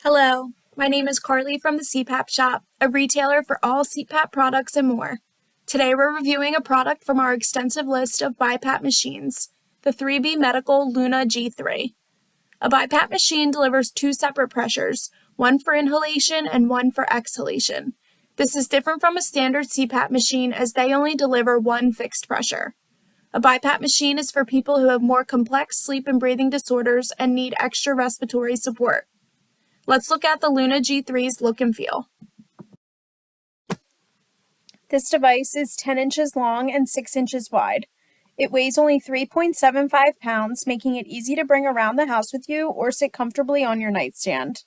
Hello, my name is Carly from the CPAP shop, a retailer for all CPAP products and more. Today we're reviewing a product from our extensive list of BiPAP machines, the 3B Medical Luna G3. A BiPAP machine delivers two separate pressures, one for inhalation and one for exhalation. This is different from a standard CPAP machine as they only deliver one fixed pressure. A BiPAP machine is for people who have more complex sleep and breathing disorders and need extra respiratory support. Let's look at the Luna G3's look and feel. This device is 10 inches long and 6 inches wide. It weighs only 3.75 pounds, making it easy to bring around the house with you or sit comfortably on your nightstand.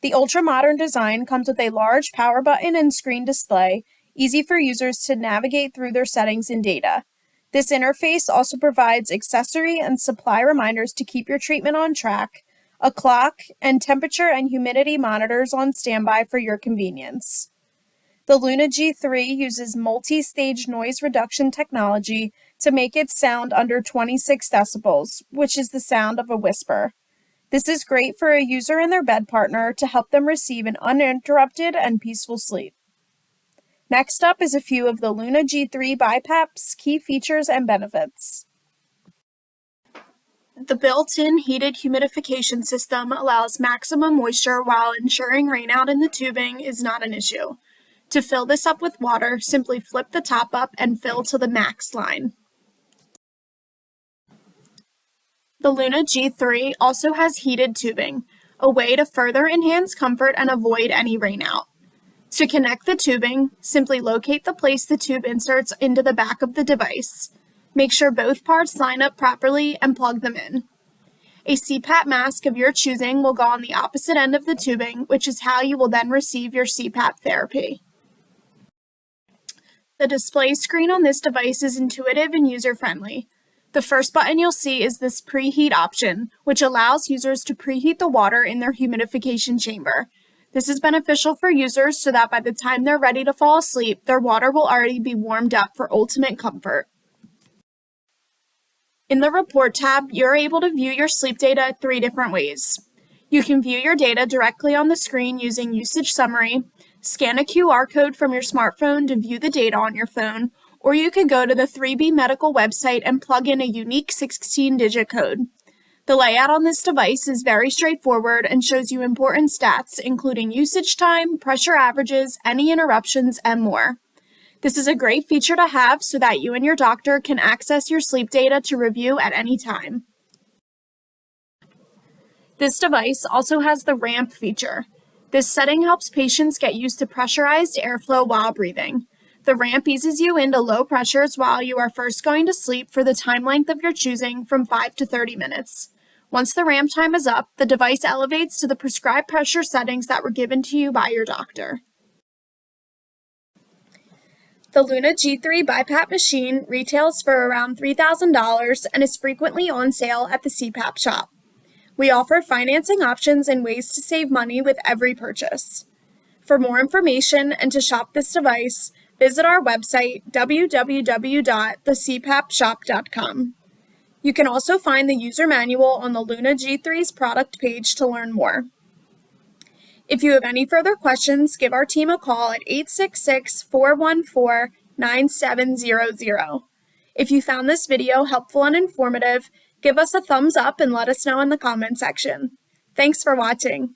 The ultra-modern design comes with a large power button and screen display, easy for users to navigate through their settings and data. This interface also provides accessory and supply reminders to keep your treatment on track, a clock, and temperature and humidity monitors on standby for your convenience. The Luna G3 uses multi-stage noise reduction technology to make it sound under 26 decibels, which is the sound of a whisper. This is great for a user and their bed partner to help them receive an uninterrupted and peaceful sleep. Next up is a few of the Luna G3 BiPAP's key features and benefits. The built-in heated humidification system allows maximum moisture while ensuring rainout in the tubing is not an issue. To fill this up with water, simply flip the top up and fill to the max line. The Luna G3 also has heated tubing, a way to further enhance comfort and avoid any rainout. To connect the tubing, simply locate the place the tube inserts into the back of the device. Make sure both parts line up properly and plug them in. A CPAP mask of your choosing will go on the opposite end of the tubing, which is how you will then receive your CPAP therapy. The display screen on this device is intuitive and user-friendly. The first button you'll see is this preheat option, which allows users to preheat the water in their humidification chamber. This is beneficial for users so that by the time they're ready to fall asleep, their water will already be warmed up for ultimate comfort. In the Report tab, you're able to view your sleep data 3 different ways. You can view your data directly on the screen using Usage Summary, scan a QR code from your smartphone to view the data on your phone, or you can go to the 3B Medical website and plug in a unique 16-digit code. The layout on this device is very straightforward and shows you important stats, including usage time, pressure averages, any interruptions, and more. This is a great feature to have so that you and your doctor can access your sleep data to review at any time. This device also has the ramp feature. This setting helps patients get used to pressurized airflow while breathing. The ramp eases you into low pressures while you are first going to sleep for the time length of your choosing from 5 to 30 minutes. Once the ramp time is up, the device elevates to the prescribed pressure settings that were given to you by your doctor. The Luna G3 BiPAP machine retails for around $3,000 and is frequently on sale at the CPAP shop. We offer financing options and ways to save money with every purchase. For more information and to shop this device, visit our website www.thecpapshop.com. You can also find the user manual on the Luna G3's product page to learn more. If you have any further questions, give our team a call at 866-414-9700. If you found this video helpful and informative, give us a thumbs up and let us know in the comment section. Thanks for watching.